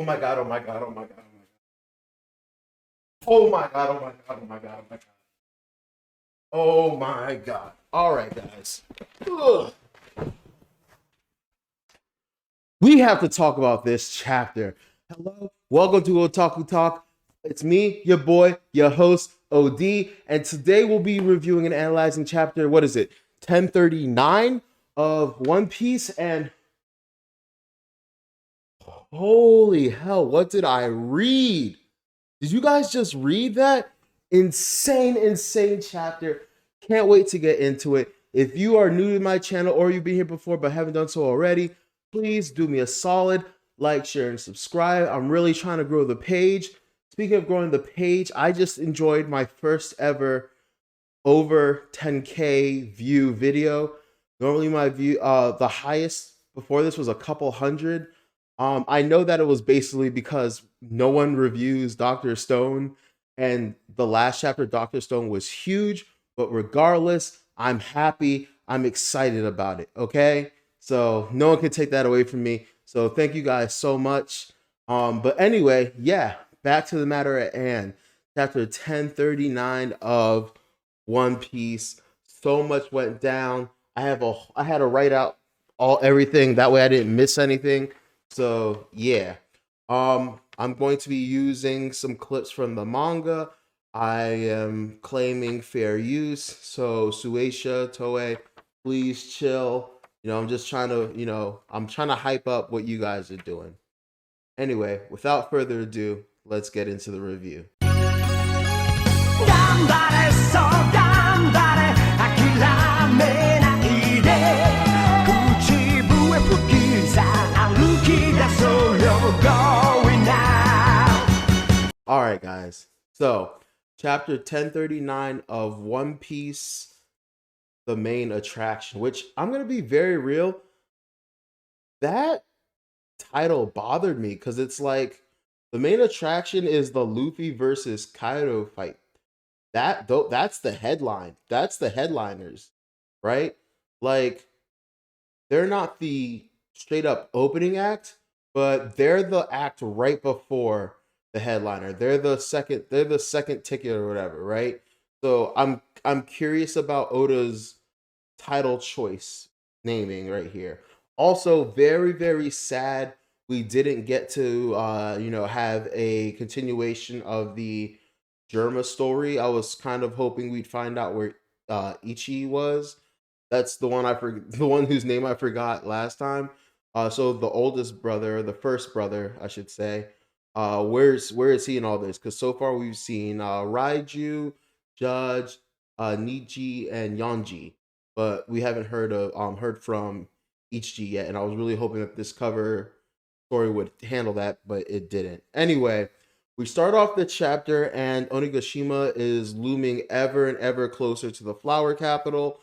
Oh my god, oh my god, oh my god, oh my god. Oh my god, oh my god, oh my god, oh my god. Oh my god. Alright, guys. Ugh. We have to talk about this chapter. Hello, welcome to Otaku Talk. It's me, your boy, your host, OD, and today we'll be reviewing and analyzing chapter, what is it, 1039 of One Piece, and holy hell, what did I read? Did you guys just read that? Insane chapter. Can't wait to get into it. If you are new to my channel or you've been here before but haven't done so already, please do me a solid, like, share, and subscribe. I'm really trying to grow the page. Speaking of growing the page, I just enjoyed my first ever over 10K view video. Normally my view, the highest before this was a couple hundred. I know that it was basically because no one reviews Dr. Stone, and the last chapter, Dr. Stone, was huge. But regardless, I'm happy. I'm excited about it. Okay, so no one can take that away from me. So thank you guys so much. But anyway, yeah, back to the matter at hand. Chapter 1039 of One Piece. So much went down. I had to write out everything that way I didn't miss anything. So yeah, I'm going to be using some clips from the manga. I am claiming fair use. So Sueisha, Toei, please chill. I'm just trying to, I'm trying to hype up what you guys are doing. Anyway, without further ado, let's get into the review. All right, guys. So, chapter 1039 of One Piece, the main attraction, which I'm going to be very real. That title bothered me because it's like the main attraction is the Luffy versus Kaido fight. That's the headline. That's the headliners, right? Like, they're not the straight up opening act, but they're the act right before the headliner. They're the second ticket or whatever, right? So I'm curious about Oda's title choice naming right here. Also, very sad we didn't get to have a continuation of the Germa story. I was kind of hoping we'd find out where Ichi was. That's the one the one whose name I forgot last time. So the oldest brother, the first brother, I should say. Where is he in all this? Because so far we've seen Raiju, Judge, Niji, and Yonji, but we haven't heard from Ichi yet. And I was really hoping that this cover story would handle that, but it didn't. Anyway, we start off the chapter, and Onigashima is looming ever and ever closer to the flower capital.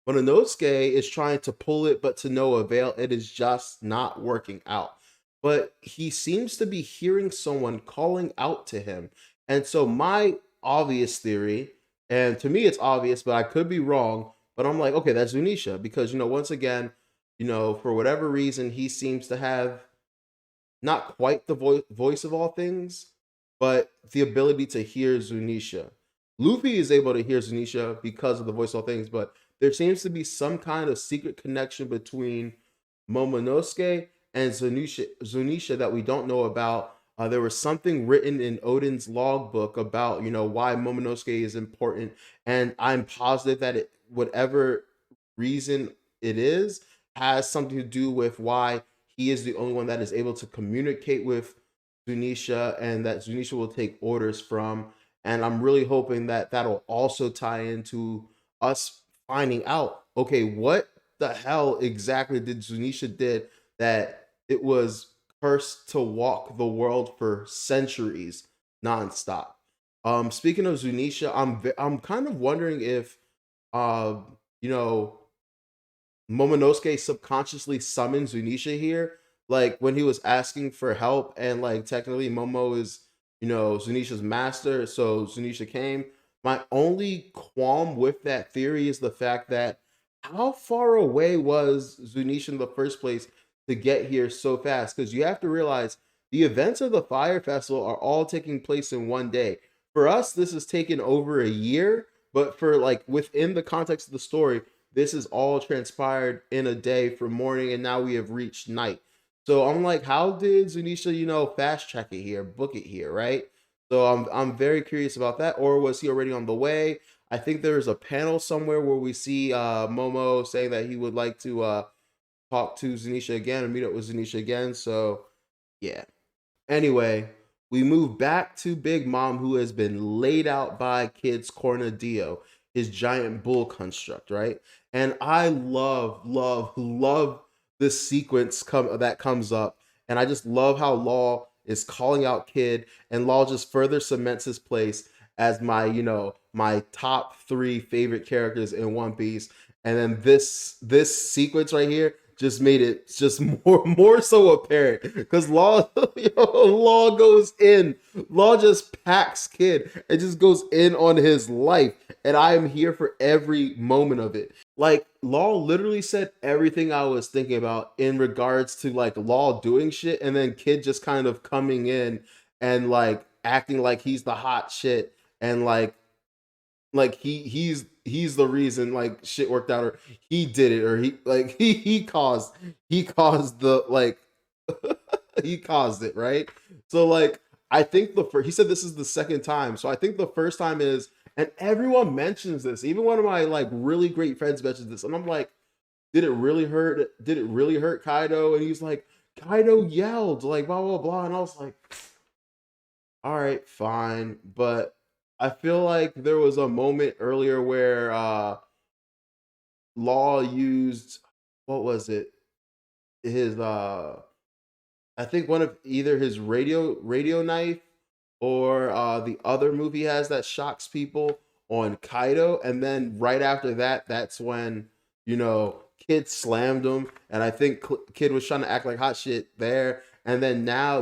Mononosuke is trying to pull it, but to no avail. It is just not working out. But he seems to be hearing someone calling out to him. And so my obvious theory, and to me it's obvious, but I could be wrong, but I'm like, okay, that's Zunisha. Because, once again, for whatever reason, he seems to have not quite the voice of all things, but the ability to hear Zunisha. Luffy is able to hear Zunisha because of the voice of all things, but there seems to be some kind of secret connection between Momonosuke and Zunisha that we don't know about. There was something written in Oden's logbook about, why Momonosuke is important, and I'm positive that whatever reason it is, has something to do with why he is the only one that is able to communicate with Zunisha, and that Zunisha will take orders from. And I'm really hoping that that'll also tie into us finding out, okay, what the hell exactly did Zunisha did that it was cursed to walk the world for centuries nonstop. Speaking of Zunisha, I'm kind of wondering if you know Momonosuke subconsciously summoned Zunisha here, like when he was asking for help, and like technically Momo is, Zunisha's master, so Zunisha came. My only qualm with that theory is the fact that how far away was Zunisha in the first place? to get here so fast, because you have to realize the events of the Fire Festival are all taking place in one day. For us, this has taken over a year, but for like within the context of the story, this is all transpired in a day from morning, and now we have reached night. So I'm like, how did Zunisha, fast track it here, book it here, right? So I'm very curious about that. Or was he already on the way? I think there's a panel somewhere where we see Momo saying that he would like to talk to Zunisha again and meet up with Zunisha again. So yeah. Anyway, we move back to Big Mom, who has been laid out by Kid's Cornadillo, his giant bull construct, right? And I love this sequence that comes up. And I just love how Law is calling out Kid, and Law just further cements his place as my top three favorite characters in One Piece. And then this sequence right here just made it just more so apparent, because Law goes in. Law just packs Kid and just goes in on his life, and I am here for every moment of it. Like, Law literally said everything I was thinking about in regards to like Law doing shit, and then Kid just kind of coming in and like acting like he's the hot shit, and like he's the reason like shit worked out, or he did it, or he caused the like he caused it, right? So like, I think he said this is the second time, so I think the first time is, and everyone mentions this, even one of my like really great friends mentions this, and I'm like, did it really hurt Kaido? And he's like, Kaido yelled like blah blah blah, and I was like, all right, fine. But I feel like there was a moment earlier where Law used, what was it? His I think one of either his radio knife, or the other move he has that shocks people on Kaido, and then right after that, that's when Kid slammed him, and I think Kid was trying to act like hot shit there, and then now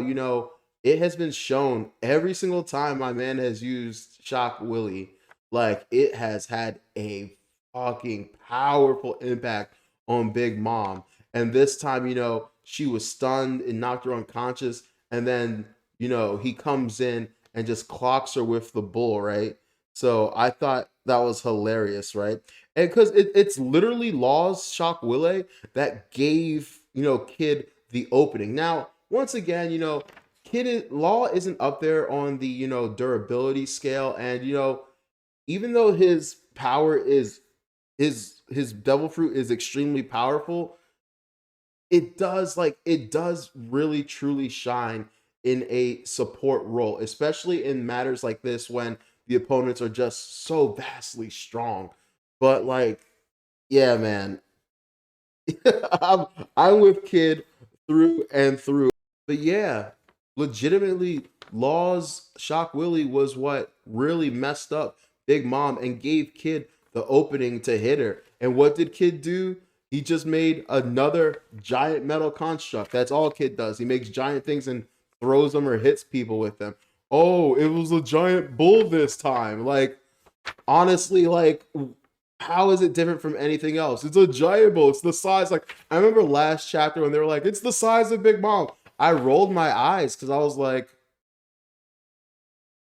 it has been shown every single time my man has used Shock Willie, like it has had a fucking powerful impact on Big Mom. And this time, she was stunned and knocked her unconscious. And then, he comes in and just clocks her with the bull, right? So I thought that was hilarious, right? And because it's literally Law's Shock Willie that gave, Kid the opening. Now, once again, Law isn't up there on the, durability scale. And, even though his power is his devil fruit is extremely powerful, it does really truly shine in a support role, especially in matters like this when the opponents are just so vastly strong. But like, yeah, man, I'm with Kid through and through. But yeah, legitimately, Law's Shock Willie was what really messed up Big Mom and gave Kid the opening to hit her. And what did Kid do? He just made another giant metal construct. That's all Kid does. He makes giant things and throws them or hits people with them. Oh, it was a giant bull this time. Like, honestly, like, how is it different from anything else? It's a giant bull. It's the size. Like, I remember last chapter when they were like, it's the size of Big Mom. I rolled my eyes because I was like,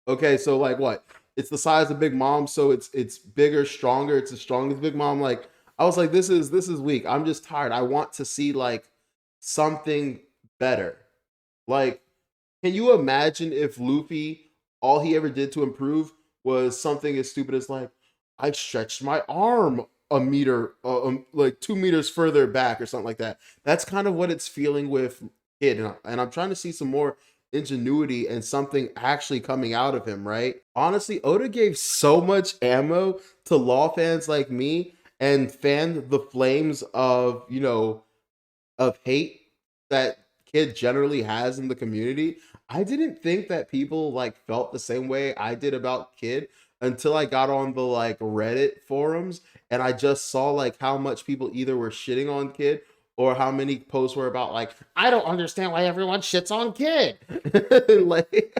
okay, so like what? It's the size of Big Mom, so it's bigger, stronger. It's as strong as Big Mom. Like, I was like, this is weak. I'm just tired. I want to see like something better. Like, can you imagine if Luffy, all he ever did to improve was something as stupid as like, I stretched my arm a meter, like 2 meters further back or something like that. That's kind of what it's feeling with Kid, and I'm trying to see some more ingenuity and something actually coming out of him, right? Honestly, Oda gave so much ammo to Law fans like me and fanned the flames of, of hate that Kid generally has in the community. I didn't think that people like felt the same way I did about Kid until I got on the like Reddit forums, and I just saw like how much people either were shitting on Kid, or how many posts were about like, I don't understand why everyone shits on Kid. Like,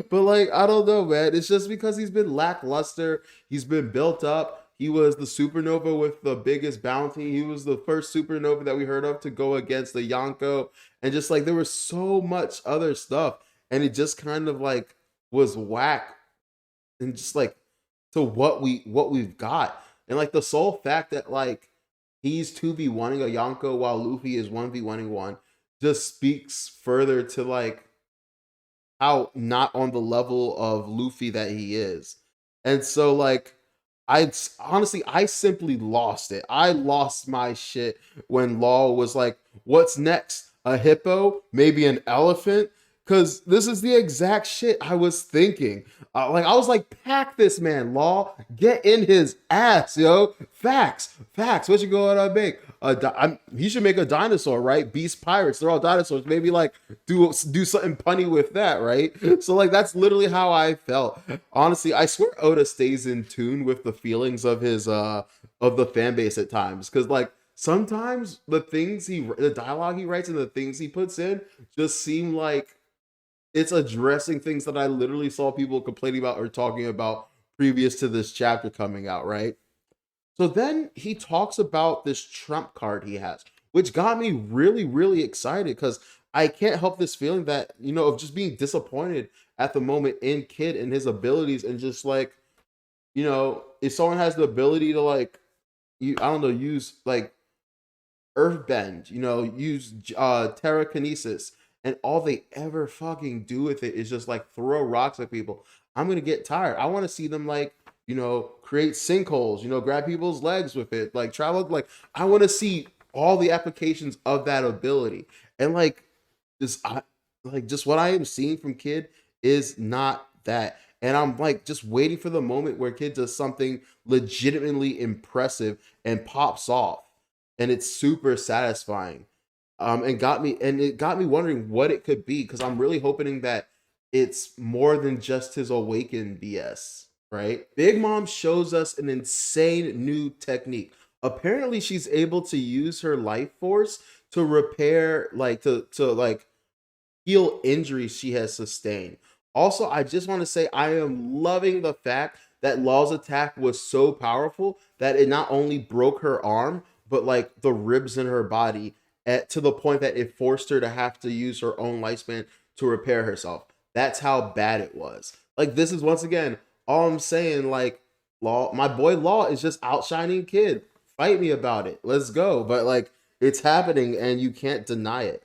but like, I don't know, man. It's just because he's been lackluster. He's been built up. He was the supernova with the biggest bounty. He was the first supernova that we heard of to go against the Yonko. And just like there was so much other stuff. And it just kind of like was whack and just like to what we've got. And like the sole fact that like he's 2v1ing a Yonko while Luffy is 1v1ing one just speaks further to like how not on the level of Luffy that he is. And so like honestly I simply lost it. I lost my shit when Law was like, "What's next? A hippo? Maybe an elephant?" Cuz this is the exact shit I was thinking. Like I was like, "Pack this man, Law. Get in his ass, yo. Facts. Facts. What you going to make? He should make a dinosaur, right? Beast pirates. They're all dinosaurs. Maybe like do something punny with that, right? So like that's literally how I felt. Honestly, I swear Oda stays in tune with the feelings of his of the fan base at times, because like sometimes the dialogue he writes and the things he puts in just seem like it's addressing things that I literally saw people complaining about or talking about previous to this chapter coming out, right? So then he talks about this trump card he has, which got me really, really excited because I can't help this feeling that, of just being disappointed at the moment in Kid and his abilities, and just like, if someone has the ability to like, I don't know, use like earthbend, use telekinesis, and all they ever fucking do with it is just like throw rocks at people. I'm gonna get tired. I want to see them like, create sinkholes, grab people's legs with it, like travel. Like I want to see all the applications of that ability, and like just what I am seeing from Kid is not that. And I'm like just waiting for the moment where Kid does something legitimately impressive and pops off, and it's super satisfying. And it got me wondering what it could be, because I'm really hoping that it's more than just his awakened BS, right? Big Mom shows us an insane new technique. Apparently, she's able to use her life force to repair, like to like heal injuries she has sustained. Also, I just want to say I am loving the fact that Law's attack was so powerful that it not only broke her arm, but like the ribs in her body, to the point that it forced her to have to use her own lifespan to repair herself. That's how bad it was. Like this is once again all I'm saying. Like Law, my boy Law is just outshining Kid. Fight me about it. Let's go. But like it's happening and you can't deny it.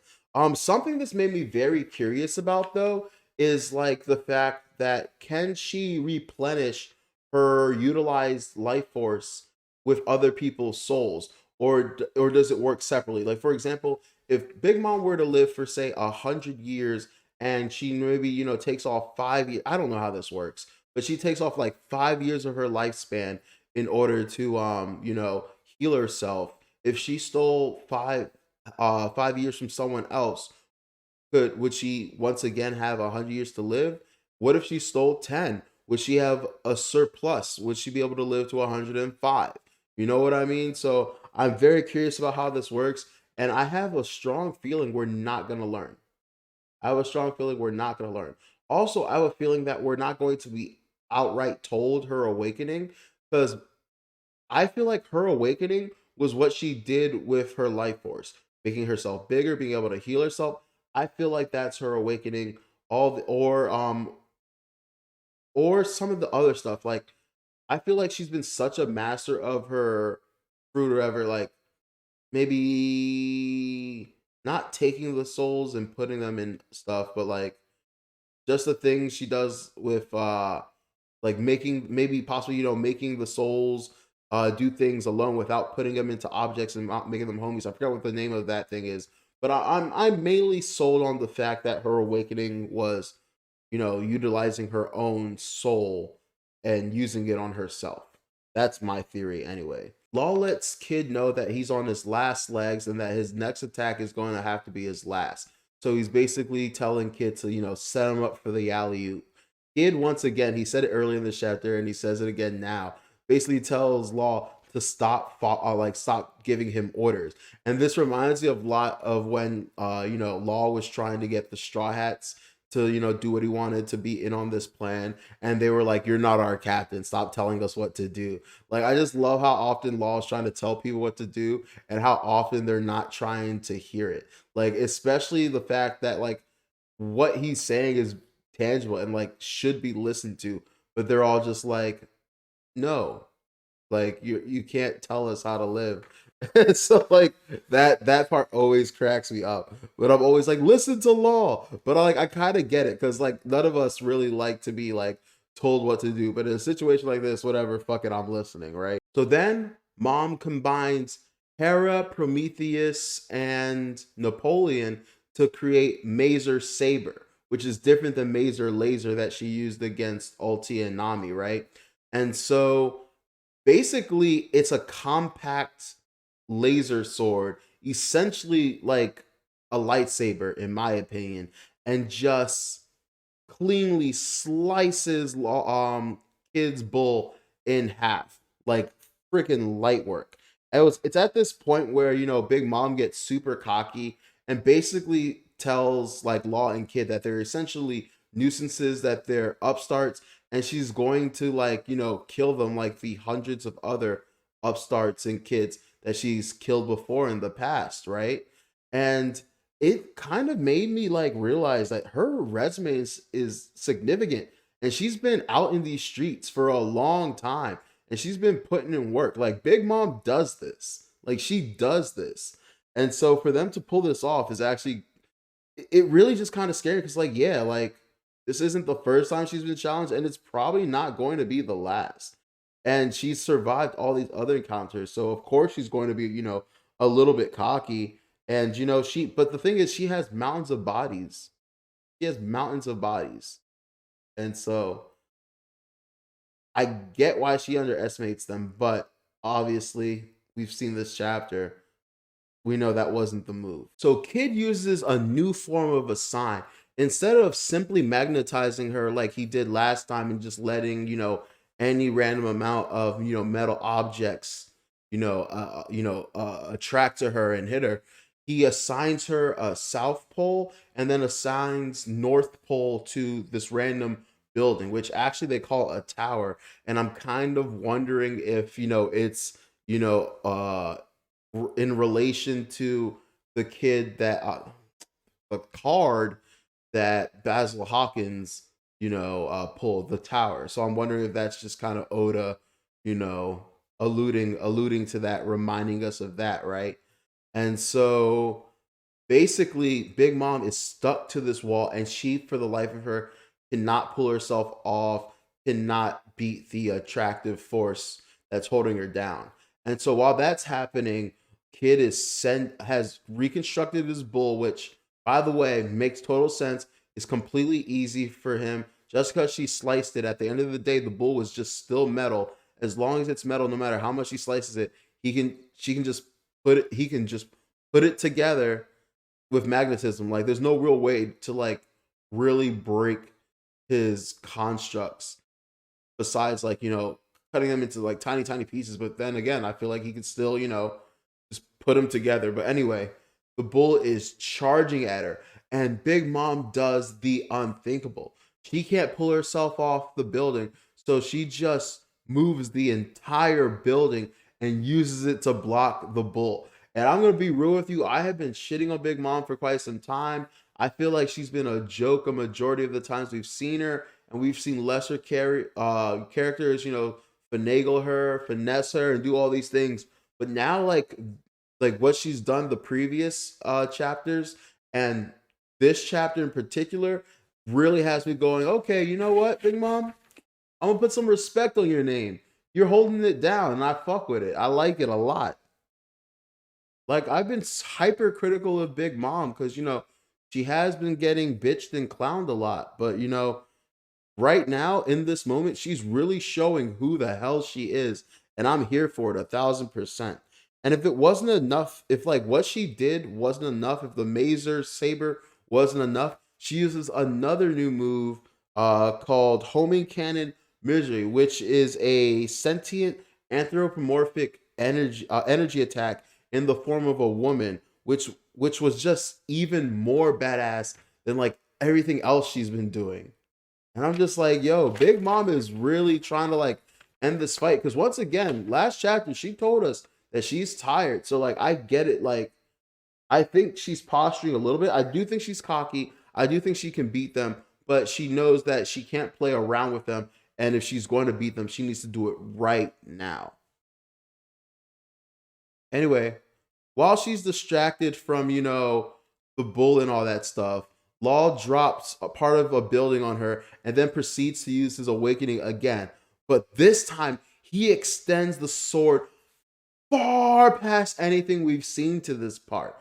Something that's made me very curious about though is like the fact that can she replenish her utilized life force with other people's souls, or does it work separately? Like for example, if Big Mom were to live for say 100 years, and she maybe takes off 5 years, I don't know how this works, but she takes off like 5 years of her lifespan in order to heal herself. If she stole 5 years from someone else, would she once again have 100 years to live? What if she stole 10? Would she have a surplus? Would she be able to live to 105? You know what I mean? So I'm very curious about how this works, and I have a strong feeling we're not gonna learn. I have a strong feeling we're not gonna learn. Also, I have a feeling that we're not going to be outright told her awakening, because I feel like her awakening was what she did with her life force, making herself bigger, being able to heal herself. I feel like that's her awakening. Or some of the other stuff. Like I feel like she's been such a master of her fruit or ever, like maybe not taking the souls and putting them in stuff, but like just the things she does with like making, maybe possibly making the souls do things alone without putting them into objects and not making them homies. I forgot what the name of that thing is, but I'm mainly sold on the fact that her awakening was utilizing her own soul and using it on herself. That's my theory anyway. Law lets Kid know that he's on his last legs and that his next attack is going to have to be his last. So he's basically telling Kid to, set him up for the alley oop. Kid, once again, he said it earlier in the chapter and he says it again now, basically tells Law to stop giving him orders. And this reminds me of a lot of when Law was trying to get the Straw Hats to, do what he wanted, to be in on this plan. And they were like, "You're not our captain. Stop telling us what to do." Like, I just love how often Law is trying to tell people what to do and how often they're not trying to hear it. Like, especially the fact that, like, what he's saying is tangible and like should be listened to, but they're all just like, "No, like you can't tell us how to live." So like that part always cracks me up. But I'm always like, listen to Law. But I kind of get it, because like none of us really like to be like told what to do. But in a situation like this, whatever, fuck it, I'm listening, right? So then Mom combines Hera, Prometheus, and Napoleon to create Mazer Saber, which is different than Mazer Laser that she used against Ulti and Nami, right? And so basically it's a compact laser sword, essentially like a lightsaber in my opinion, and just cleanly slices Kid's bull in half, like freaking light work. It's at this point where Big Mom gets super cocky and basically tells like Law and Kid that they're essentially nuisances, that they're upstarts, and she's going to like kill them like the hundreds of other upstarts and kids that she's killed before in the past, right? And it kind of made me like realize that her resume is significant, and she's been out in these streets for a long time, and she's been putting in work. Like Big Mom does this, like she does this. And so for them to pull this off is actually, it really just kind of scary, because like, yeah, like this isn't the first time she's been challenged, and it's probably not going to be the last. And she's survived all these other encounters, so of course she's going to be a little bit cocky. And but the thing is, she has mountains of bodies. She has mountains of bodies. And so I get why she underestimates them, but obviously we've seen this chapter. We know that wasn't the move. So Kid uses a new form of a sign. Instead of simply magnetizing her like he did last time and just letting, any random amount of, metal objects, attract to her and hit her, he assigns her a south pole and then assigns north pole to this random building, which actually they call a tower. And I'm kind of wondering if, it's, you know, uh in relation to the kid that the card that Basil Hawkins, pulled, the tower. So I'm wondering if that's just kind of Oda, you know, alluding to that, reminding us of that, right? And so basically Big Mom is stuck to this wall, and she for the life of her cannot pull herself off, cannot beat the attractive force that's holding her down. And so while that's happening, Kid has reconstructed his bull, which by the way makes total sense. It's completely easy for him. Just because she sliced it, at the end of the day the bull was just still metal. As long as it's metal, no matter how much he slices it, she can just he can just put it together with magnetism. Like there's no real way to like really break his constructs besides like cutting them into like tiny pieces. But then again, I feel like he could still just put them together. But anyway, the bull is charging at her, and Big Mom does the unthinkable. She can't pull herself off the building, so she just moves the entire building and uses it to block the bull. And I'm gonna be real with you, I have been shitting on Big Mom for quite some time. I feel like she's been a joke a majority of the times we've seen her, and we've seen lesser characters, finagle her, finesse her, and do all these things. But now, like what she's done the previous chapters, and this chapter in particular, really has me going, okay, you know what, Big Mom, I'm gonna put some respect on your name. You're holding it down, and I fuck with it. I like it a lot. Like I've been hyper critical of Big Mom because she has been getting bitched and clowned a lot, but right now in this moment she's really showing who the hell she is, and I'm here for it 1,000%. And if it wasn't enough, if like what she did wasn't enough, if the Mazer Saber wasn't enough, she uses another new move called Homing Cannon Misery, which is a sentient anthropomorphic energy attack in the form of a woman, which was just even more badass than like everything else she's been doing. And I'm just like, yo, Big Mom is really trying to like end this fight. Because once again, last chapter, she told us that she's tired. So like I get it. Like I think she's posturing a little bit. I do think she's cocky. I do think she can beat them, but she knows that she can't play around with them. And if she's going to beat them, she needs to do it right now. Anyway, while she's distracted from, the bull and all that stuff, Law drops a part of a building on her and then proceeds to use his awakening again. But this time, he extends the sword far past anything we've seen to this part,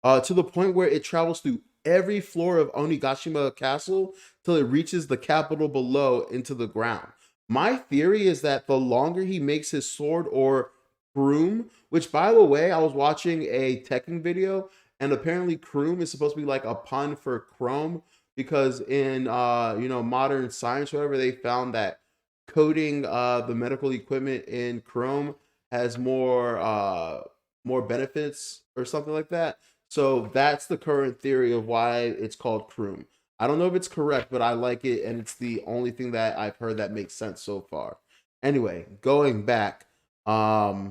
to the point where it travels through every floor of Onigashima Castle till it reaches the capital below into the ground. My theory is that the longer he makes his sword or Kroom, which by the way, I was watching a Tekken video, and apparently Kroom is supposed to be like a pun for chrome, because in modern science, whatever, they found that coating the medical equipment in chrome has more benefits or something like that. So that's the current theory of why it's called Kroom. I don't know if it's correct, but I like it, and it's the only thing that I've heard that makes sense so far. Anyway, going back, I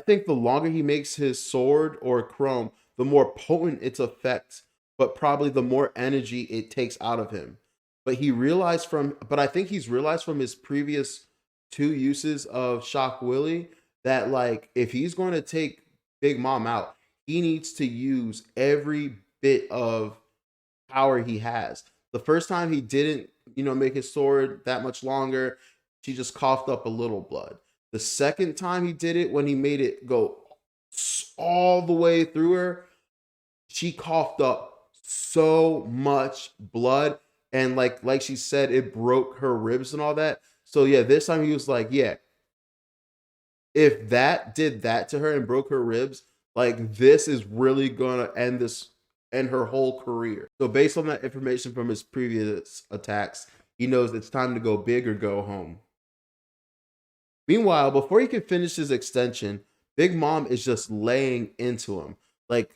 think the longer he makes his sword or chrome, the more potent its effects, but probably the more energy it takes out of him. But I think he's realized from his previous two uses of Shock Willie that like if he's going to take Big Mom out, he needs to use every bit of power he has. The first time he didn't, make his sword that much longer, she just coughed up a little blood. The second time he did it, when he made it go all the way through her, she coughed up so much blood, and like she said, it broke her ribs and all that. So yeah, this time he was like, yeah, if that did that to her and broke her ribs, like this is really gonna end her whole career. So based on that information from his previous attacks, he knows it's time to go big or go home. Meanwhile, before he can finish his extension, Big Mom is just laying into him. Like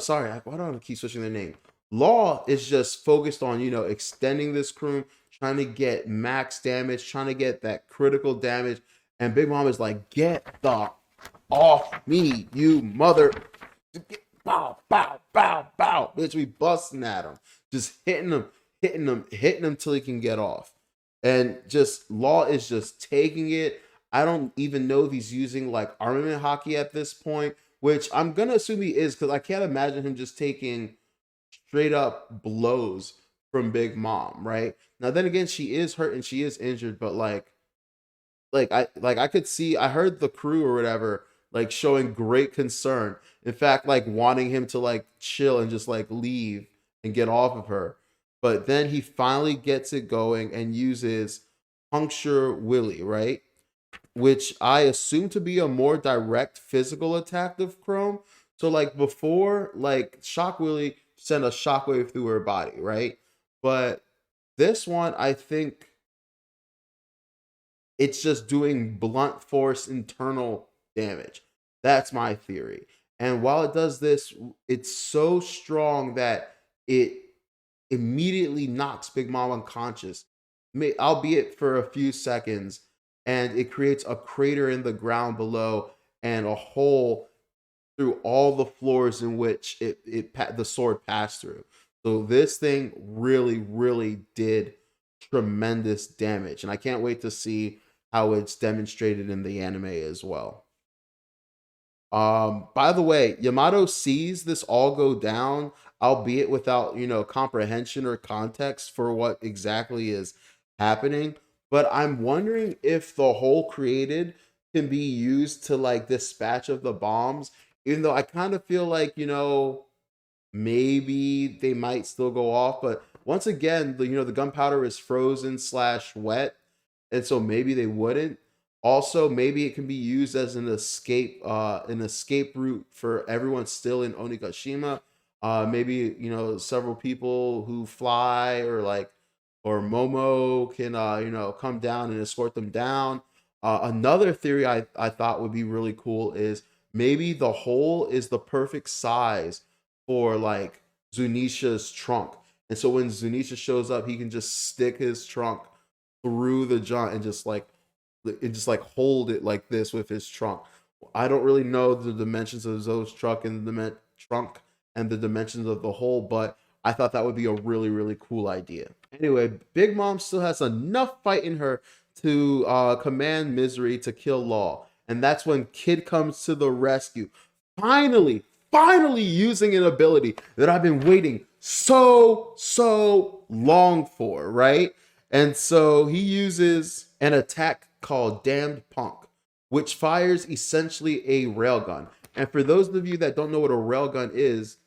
sorry, why do I keep switching their name? Law is just focused on, extending this crew, trying to get max damage, trying to get that critical damage. And Big Mom is like, get the off me, you mother. Bow, bow, bow, bow. Bitch, we busting at him. Just hitting him till he can get off. And just Law is just taking it. I don't even know if he's using like armament hockey at this point, which I'm gonna assume he is, because I can't imagine him just taking straight up blows from Big Mom, right? Now then again, she is hurt and she is injured, but I could see, I heard the crew or whatever like showing great concern. In fact, like wanting him to like chill and just like leave and get off of her. But then he finally gets it going and uses Puncture Willie, right? Which I assume to be a more direct physical attack of Chrome. So like before, like Shock Willie sent a shockwave through her body, right? But this one, I think it's just doing blunt force internal damage. That's my theory. And while it does this, it's so strong that it immediately knocks Big Mom unconscious, albeit for a few seconds, and it creates a crater in the ground below and a hole through all the floors in which the sword passed through. So this thing really, really did tremendous damage, and I can't wait to see how it's demonstrated in the anime as well. By the way, Yamato sees this all go down, albeit without, comprehension or context for what exactly is happening. But I'm wondering if the hole created can be used to like dispatch of the bombs, even though I kind of feel like, maybe they might still go off. But once again, the gunpowder is frozen slash wet, and so maybe they wouldn't. Also, maybe it can be used as an escape route for everyone still in Onigashima. Maybe several people who fly or Momo can come down and escort them down. Another theory I thought would be really cool is maybe the hole is the perfect size for like Zunisha's trunk. And so when Zunisha shows up, he can just stick his trunk through the joint and just like hold it like this with his trunk. I don't really know the dimensions of Zoe's trunk and the dimensions of the hole, but I thought that would be a really really cool idea. Anyway, Big Mom still has enough fight in her to command Misery to kill Law, and that's when Kid comes to the rescue. Finally, finally using an ability that I've been waiting so long for, right? And so he uses an attack called Damned Punk, which fires essentially a railgun. And for those of you that don't know what a railgun is,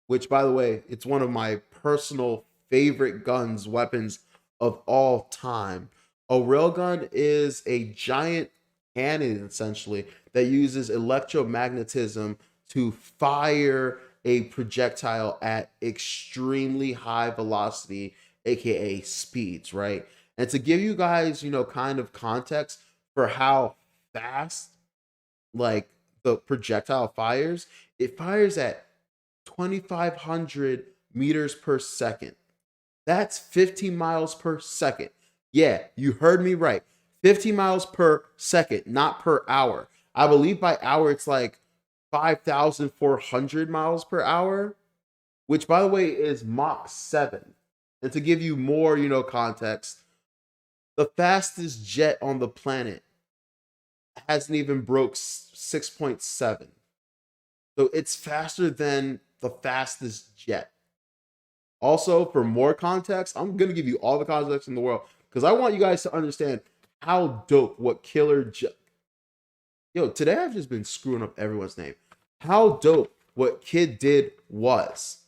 which by the way, it's one of my personal favorite weapons of all time. A railgun is a giant cannon essentially that uses electromagnetism to fire a projectile at extremely high velocity, aka speeds, right? And to give you guys, kind of context for how fast like the projectile fires, it fires at 2,500 meters per second. That's 15 miles per second. Yeah, you heard me right. 15 miles per second, not per hour. I believe by hour it's like 5,400 miles per hour, which by the way is Mach 7. And to give you more, context, the fastest jet on the planet hasn't even broke 6.7. So it's faster than the fastest jet. Also, for more context, I'm going to give you all the context in the world because I want you guys to understand how dope what Yo, today I've just been screwing up everyone's name. How dope what Kid did was.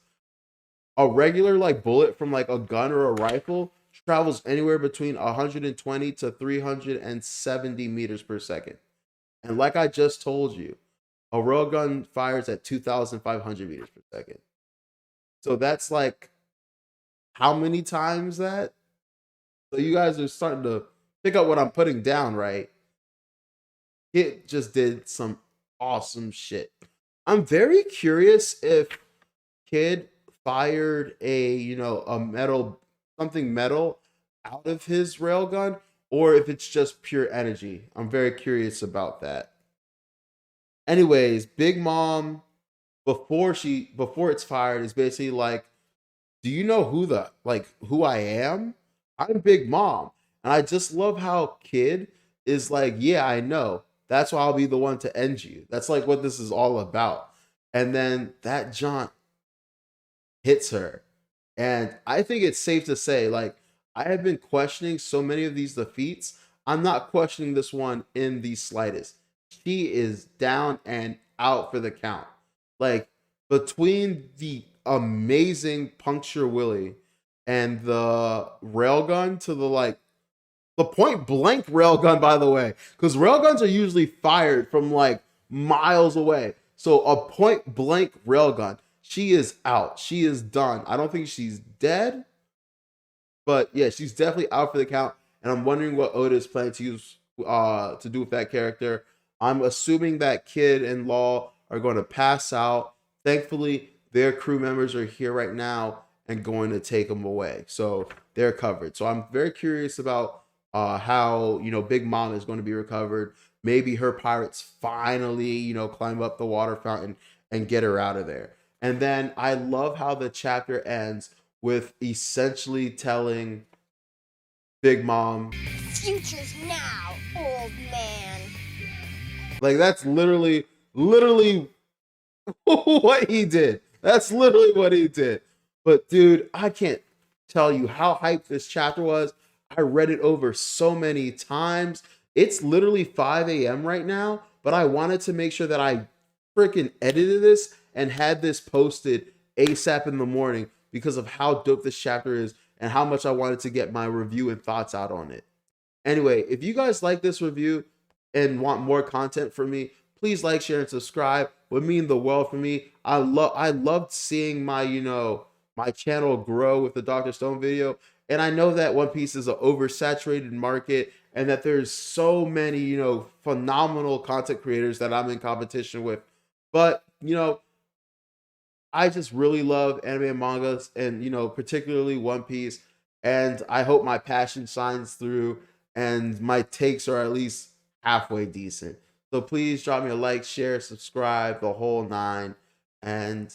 A regular like bullet from like a gun or a rifle travels anywhere between 120 to 370 meters per second. And like I just told you, a railgun fires at 2,500 meters per second. So that's like how many times that? So you guys are starting to pick up what I'm putting down, right? It just did some awesome shit. I'm very curious if Kid fired a something metal out of his railgun or if it's just pure energy. I'm very curious about that. Anyways, Big Mom before it's fired is basically like, do you know who I am? I'm Big Mom. And I just love how Kid is like, yeah, I know. That's why I'll be the one to end you. That's like what this is all about. And then that jaunt hits her. And I think it's safe to say, like, I have been questioning so many of these defeats. I'm not questioning this one in the slightest. She is down and out for the count. Like, between the amazing Puncture Willie and the railgun to the point blank railgun, by the way, because railguns are usually fired from like miles away. So a point blank railgun, she is out. She is done. I don't think she's dead, but yeah, she's definitely out for the count. And I'm wondering what Oda is planning to use to do with that character. I'm assuming that Kid and Law are going to pass out. Thankfully, their crew members are here right now and going to take them away, so they're covered. So I'm very curious about how Big Mom is going to be recovered. Maybe her pirates finally climb up the water fountain and get her out of there. And then I love how the chapter ends with essentially telling Big Mom, "Future's now, old man." Like that's literally what he did. That's literally what he did. But dude, I can't tell you how hyped this chapter was. I read it over so many times. It's literally 5 a.m. right now, but I wanted to make sure that I freaking edited this and had this posted ASAP in the morning because of how dope this chapter is and how much I wanted to get my review and thoughts out on it. Anyway, if you guys like this review and want more content from me, please like, share, and subscribe. Would mean the world for me. I loved seeing my my channel grow with the Dr. Stone video. And I know that One Piece is an oversaturated market and that there's so many, phenomenal content creators that I'm in competition with. But, I just really love anime and mangas, and particularly One Piece. And I hope my passion shines through, and my takes are at least halfway decent. So please drop me a like, share, subscribe, the whole nine. And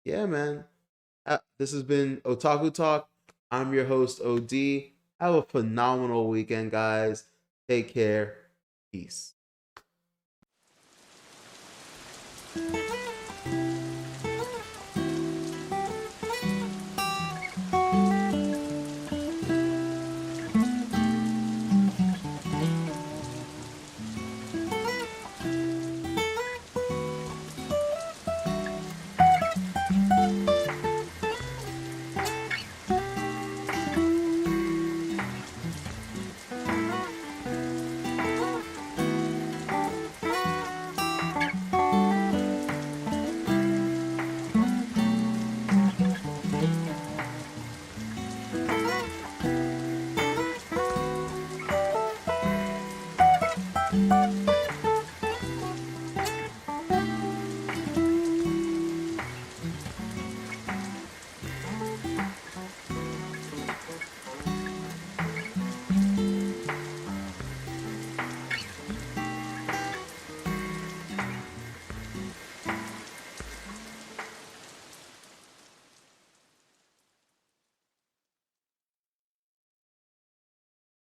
yeah, man, this has been Otaku Talk. I'm your host, OD. Have a phenomenal weekend, guys. Take care. Peace.